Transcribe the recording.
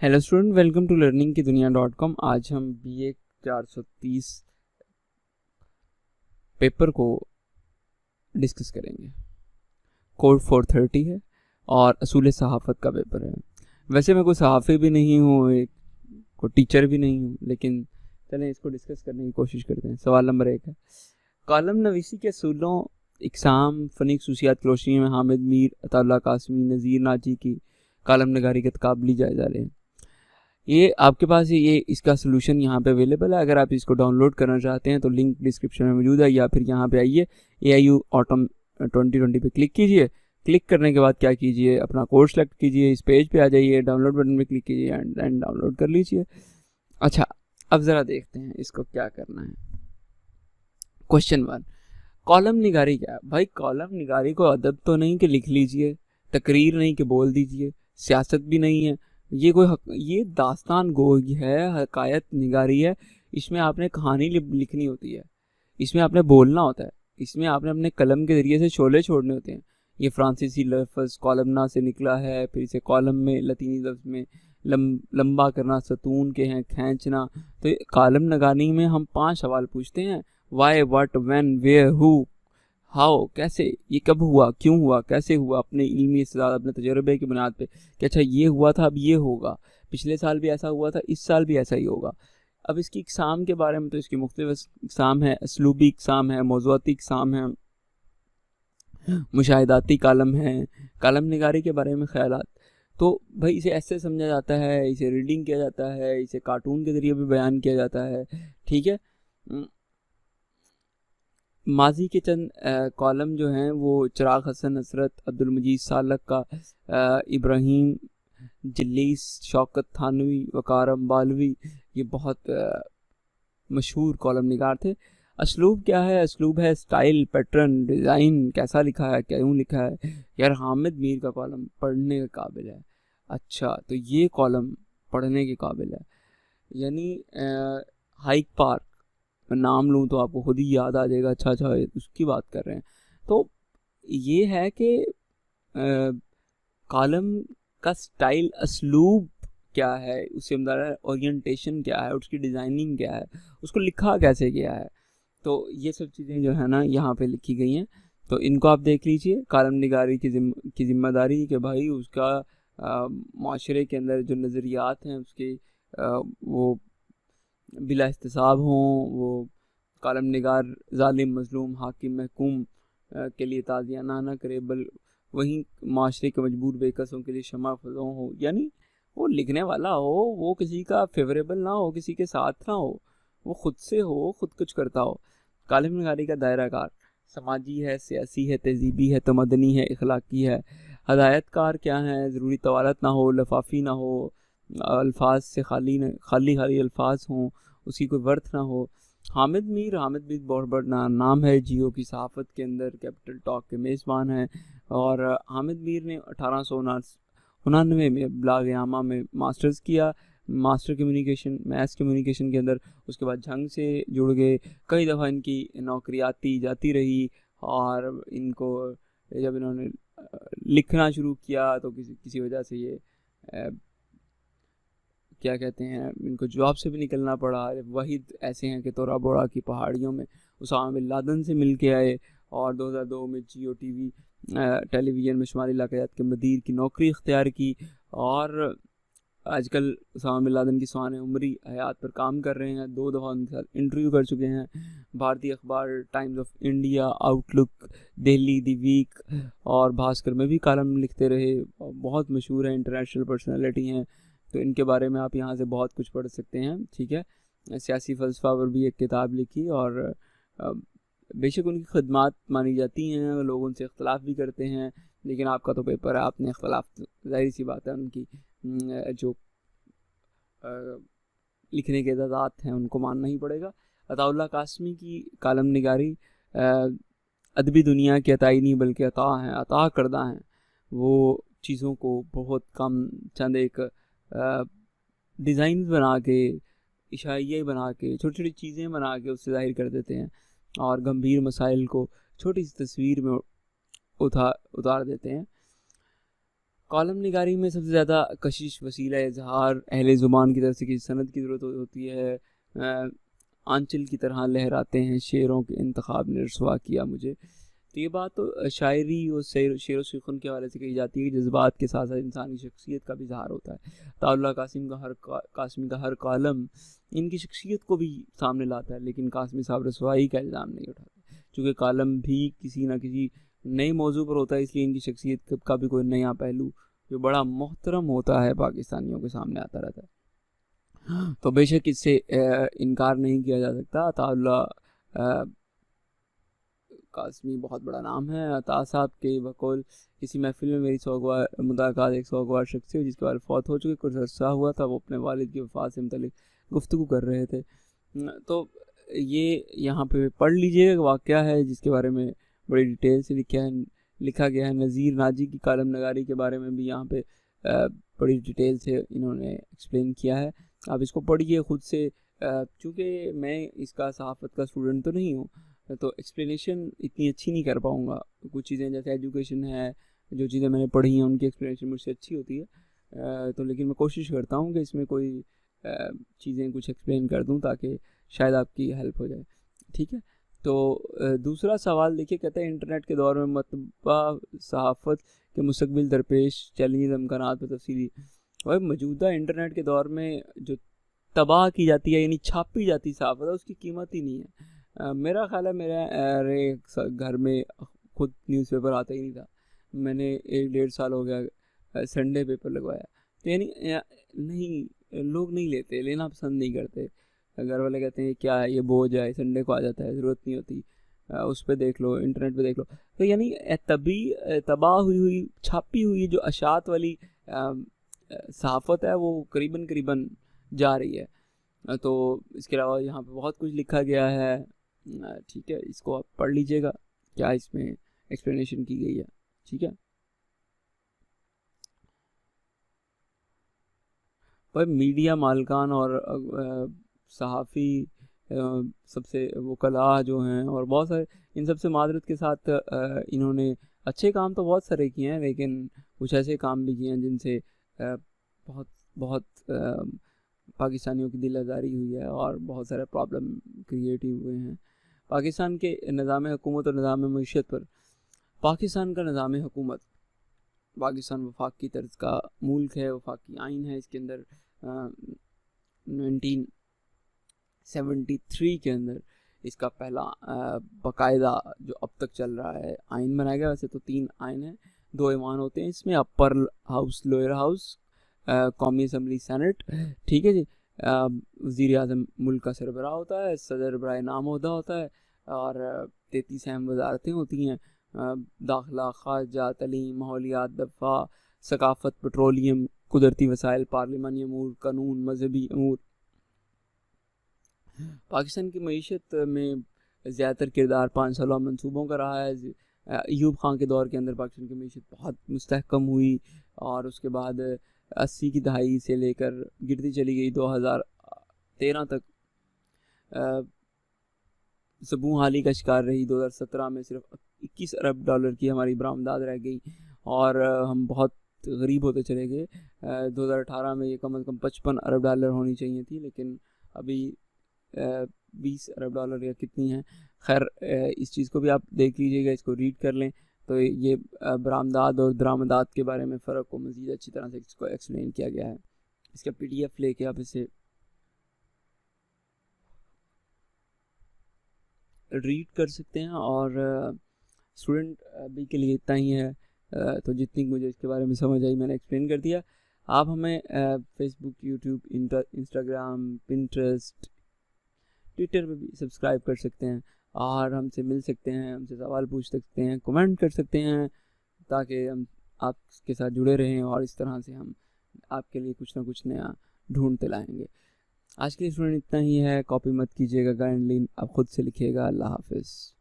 Hello student, welcome to learning की दुनिया .com। आज हम BA 430 पेपर को डिस्कस करेंगे। कोड 430 है और असूल सहाफ़त का पेपर है। वैसे मैं कोई सहाफ़ी भी नहीं हूँ, एक कोई टीचर भी नहीं हूँ, लेकिन चलें इसको डिस्कस करने की कोशिश करते हैं। सवाल नंबर 1 है, कॉलम नवीसी के असूलों, इकसाम, फ़नी ख़ुसूसियात की रोशनी में हामिद मीर, अताउल्लाह कासमी, नज़ीर नाजी की कॉलम नगारी का तकाबली जायज़ा लें। ये आपके पास ये इसका सोल्यूशन यहाँ पे अवेलेबल है। अगर आप इसको डाउनलोड करना चाहते हैं तो लिंक डिस्क्रिप्शन में मौजूद है, या फिर यहाँ पे आइए AIU ऑटम 2020 पे क्लिक कीजिए। क्लिक करने के बाद क्या कीजिए, अपना कोर्स सेलेक्ट कीजिए, इस पेज पे आ जाइए, डाउनलोड बटन पे क्लिक कीजिए एंड डाउनलोड कर लीजिए। अच्छा, अब ज़रा देखते हैं इसको क्या करना है। क्वेश्चन 1, कॉलम निगारी क्या है? भाई कॉलम निगारी को अदब तो नहीं कि लिख लीजिए, तकरीर नहीं कि बोल दीजिए, सियासत भी नहीं है, ये दास्तान गोई है, हकायत निगारी है। इसमें आपने कहानी लिखनी होती है, इसमें आपने बोलना होता है, इसमें आपने अपने कलम के ज़रिए से शोले छोड़ने होते हैं। ये फ्रांसीसी लफ्ज़ कॉलमना से निकला है, फिर इसे कॉलम में लतीनी लफ्ज़ में लंबा करना सतून के हैं खींचना। तो कॉलम नगारी में हम 5 सवाल पूछते हैं, why, what, when, where, who, how, कैसे, ये कब हुआ, क्यों हुआ, कैसे हुआ, अपने इल्मी इस्तेदाद, अपने तजर्बे की बुनियाद पे कि अच्छा ये हुआ था, अब ये होगा, पिछले साल भी ऐसा हुआ था, इस साल भी ऐसा ही होगा। अब इसकी इकसाम के बारे में तो इसकी मुख्तलिफ इकसाम है, असलूबी इकसाम है, मौज़ूआती इकसाम है, मुशाहिदाती कालम है, कालम निगारी के बारे में ख्यालात। तो भाई इसे ऐसे समझा जाता है, इसे रीडिंग किया जाता है, इसे कार्टून के ज़रिए भी बयान किया जाता है। ठीक है, माजी के चंद कॉलम जो हैं वो चिराग हसन हसरत, अब्दुल मजीद सालक का, इब्राहिम जलीस, शौकत थानवी, वकार अम्बालवी, ये बहुत मशहूर कॉलम निगार थे। असलूब क्या है? असलूब है स्टाइल, पैटर्न, डिज़ाइन, कैसा लिखा है, क्यों लिखा है। यार हामिद मीर का कॉलम पढ़ने के काबिल है। अच्छा, तो ये कॉलम पढ़ने के काबिल है, यानी हाइक पार्क, मैं नाम लूँ तो आपको खुद ही याद आ जाएगा। अच्छा अच्छा, उसकी बात कर रहे हैं। तो ये है कि कॉलम का स्टाइल, असलूब क्या है, उससे मतलब ओरिएंटेशन क्या है, उसकी डिज़ाइनिंग क्या है, उसको लिखा कैसे गया है। तो ये सब चीज़ें जो है ना यहाँ पे लिखी गई हैं। तो इनको आप देख लीजिए। कॉलम निगारी की ज़िम्मेदारी कि भाई उसका माशरे के अंदर जो नज़रियात हैं उसके वो बिला इस्तिसाब हों, वो कॉलम निगार ज़ालिम, मज़लूम, हाकिम, महकूम के लिए ताज़ियाना ना करे, बल वहीं माशरे के मजबूर बेकसों के लिए शमा फ़ज़ों हो। यानी वो लिखने वाला हो, वो किसी का फेवरेबल ना हो, किसी के साथ ना हो, वो ख़ुद से हो, ख़ुद कुछ करता हो। कॉलम निगारी का दायरा कार समाजी है, सियासी है, तहज़ीबी है, तमदनी है, इखलाकी है। हदायतकार क्या है? ज़रूरी तवालत ना हो, लफाफी ना हो, अल्फाज से खाली खाली अल्फाज हों, उसकी कोई वर्थ ना हो। हामिद मीर बहुत बड़ा नाम है जियो की सहाफ़त के अंदर, कैपिटल टॉक के मेज़बान हैं। और हामिद मीर ने 1899 में बलाग-ए-आमा में मास्टर्स किया, मास्टर कम्युनिकेशन, मैथ्स कम्युनिकेशन के अंदर। उसके बाद झंग से जुड़ गए, कई दफ़ा इनकी नौकरी आती जाती रही, और इनको जब इन्होंने लिखना शुरू किया तो किसी वजह से ये क्या कहते हैं, इनको जॉब से भी निकलना पड़ा। वहीद ऐसे हैं कि तोरा बोरा की पहाड़ियों में उसामा बिन लादेन से मिल के आए, और 2002 में जियो टीवी टेलीविज़न में शुमारी इलाक़ात के मदीर की नौकरी इख्तियार की। और आजकल उसामा बिन लादेन की स्वान उमरी हयात पर काम कर रहे हैं। 2 दफ़ा उनके साथ इंटरव्यू कर चुके हैं। भारतीय अखबार Times of India, Outlook, Delhi, the Week और भास्कर में भी कॉलम लिखते रहे। बहुत मशहूर है, इंटरनेशनल पर्सनैलिटी हैं। तो इनके बारे में आप यहाँ से बहुत कुछ पढ़ सकते हैं। ठीक है, सियासी फ़लसफ़ा पर भी एक किताब लिखी, और बेशक उनकी खदमात मानी जाती हैं, लोग उनसे इख्तलाफ भी करते हैं, लेकिन आपका तो पेपर है, आपने इख्तलाफ, ज़ाहिर सी बात है, उनकी जो लिखने के इजाज़ात हैं उनको मानना ही पड़ेगा। अताउल्लाह कासमी की कॉलम निगारी अदबी दुनिया की अताई नहीं बल्कि अता हैं, अता करदा हैं। वो चीज़ों को बहुत कम, चंद एक डिज़ाइन बना के, इशाइये बना के, छोटी छोटी चीज़ें बना के उससे ज़ाहिर कर देते हैं, और गंभीर मसाइल को छोटी सी तस्वीर में उतार देते हैं। कॉलम निगारी में सबसे ज़्यादा कशिश, वसीला इजहार, अहले ज़ुबान की तरफ से किसी सनद की ज़रूरत होती है। आंचल की तरह लहराते हैं शेरों के इंतखाब ने रसवा किया मुझे। तो ये बात तो शायरी और शेर व सुख़न के हवाले से कही जाती है कि जज्बात के साथ साथ इंसानी शख्सियत का भी इजहार होता है। ताउल्ला कासिमी का हर कॉलम इनकी शख्सियत को भी सामने लाता है, लेकिन कासिमी साहब रसवाई का इल्ज़ाम नहीं उठाते, चूँकि कॉलम भी किसी न किसी नए मौजू पर होता है, इसलिए इनकी शख्सियत का भी कोई नया पहलू जो बड़ा मोहतरम होता है पाकिस्तानियों के सामने आता रहता है। तो बेशक इससे इनकार नहीं किया जा सकता। ताउल्ला कासमी बहुत बड़ा नाम है। अता साहब के बकौल किसी महफिल में मेरी मुलाकात एक सौगवार शख्स से जिसके बारे फौत हो चुके कुछ अर्सा हुआ था, वो अपने वालिद की वफ़ात से मुतल्लिक़ गुफ्तगू कर रहे थे। तो ये यहाँ पे पढ़ लीजिए, वाक़या है जिसके बारे में बड़ी डिटेल से लिखा गया है। नज़ीर नाजी की कॉलम नगारी के बारे में भी यहाँ पे बड़ी डिटेल से इन्होंने एक्सप्लेन किया है। आप इसको पढ़िए ख़ुद से। चूँकि मैं इसका सहाफ़त का स्टूडेंट तो नहीं हूँ, तो एक्सप्लेनेशन इतनी अच्छी नहीं कर पाऊँगा। कुछ चीज़ें जैसे एजुकेशन है, जो चीज़ें मैंने पढ़ी हैं उनकी एक्सप्लेनेशन मुझसे अच्छी होती है। तो लेकिन मैं कोशिश करता हूँ कि इसमें कोई चीज़ें कुछ एक्सप्लेन कर दूँ ताकि शायद आपकी हेल्प हो जाए। ठीक है, तो दूसरा सवाल देखिए, कहते हैं इंटरनेट के दौर में मतबा सहाफ़त के मुस्तक़बिल दरपेश चैलेंजेस अमकानात पर तफसीली। वह मौजूदा इंटरनेट के दौर में जो तबाह की जाती है यानी छापी जाती सहाफ़त है, उसकी कीमत ही नहीं है। मेरा ख़्याल है मेरे घर में खुद न्यूज़पेपर आता ही नहीं था। मैंने 1-1.5 साल हो गया संडे पेपर लगवाया, तो यानी नहीं, लोग नहीं लेते, लेना पसंद नहीं करते। घर वाले कहते हैं क्या है ये बोझ है, संडे को आ जाता है, ज़रूरत नहीं होती, उस पर देख लो, इंटरनेट पे देख लो। तो यानी तभी तबाह हुई छापी हुई जो अशात वाली सहाफ़त है वो करीबन जा रही है। तो इसके अलावा यहाँ पे बहुत कुछ लिखा गया है। ठीक है, इसको आप पढ़ लीजिएगा, क्या इसमें एक्सप्लेनेशन की गई है। ठीक है, पर मीडिया मालकान और सहाफ़ी सबसे वकला जो हैं और बहुत सारे, इन सबसे मादरत के साथ इन्होंने अच्छे काम तो बहुत सारे किए हैं, लेकिन कुछ ऐसे काम भी किए हैं जिनसे बहुत बहुत पाकिस्तानियों की दिल आज़ारी हुई है और बहुत सारे प्रॉब्लम क्रिएट हुए हैं पाकिस्तान के निज़ाम हुकूमत और निज़ाम मईशत पर। पाकिस्तान का निज़ाम हुकूमत, पाकिस्तान वफाकी तर्ज का मुल्क है, वफाकी आइन है। इसके अंदर 1973 के अंदर इसका पहला बाकायदा जो अब तक चल रहा है आइन बनाया गया। वैसे तो 3 आइन हैं, 2 ऐवान होते हैं इसमें, अपर हाउस, लोअर हाउस, कौमी असम्बली, सेनेट। ठीक है जी। वज़ीर आज़म मुल्क का सरबराह होता है, सदर बराए नाम ओहदा होता है और 33 अहम वजारतें होती हैं, दाखिला, खारजा, तलीम, माहौलियात, दफ़ा, सकाफ़त, पेट्रोलियम, कुदरती वसाइल, पार्लिमानी अमूर, कानून, मजहबी अमूर। पाकिस्तान की मईशत में ज़्यादातर किरदार 5 साल मनसूबों का रहा है। अयूब खान के दौर के अंदर पाकिस्तान की मईशत बहुत मुस्तहकम हुई और उसके बाद 80 की दहाई से लेकर गिरती चली गई। 2013 तक ज़बूं हाली का शिकार रही। 2017 में सिर्फ $21 अरब की हमारी बरामदात रह गई और हम बहुत गरीब होते चले गए। 2018 में ये कम से कम $55 अरब होनी चाहिए थी, लेकिन अभी $20 अरब या कितनी है। खैर, इस चीज़ को भी आप देख लीजिएगा, इसको रीड कर लें, तो ये बरामदात और दरामदात के बारे में फ़र्क को मज़ीद अच्छी तरह से इसको एक्सप्लेन किया गया है। इसका PDF लेके आप इसे रीड कर सकते हैं। और स्टूडेंट अभी के लिए इतना ही है। तो जितनी मुझे इसके बारे में समझ आई मैंने एक्सप्लेन कर दिया। आप हमें Facebook, YouTube, Instagram, Pinterest, Twitter पे भी सब्सक्राइब कर सकते हैं और हमसे मिल सकते हैं, हमसे सवाल पूछ सकते हैं, कमेंट कर सकते हैं, ताकि हम आपके साथ जुड़े रहें और इस तरह से हम आपके लिए कुछ ना कुछ नया ढूंढते लाएंगे। आज के लिए स्टूडेंट इतना ही है। कॉपी मत कीजिएगा काइंडली, आप खुद से लिखिएगा। अल्लाह हाफिज़।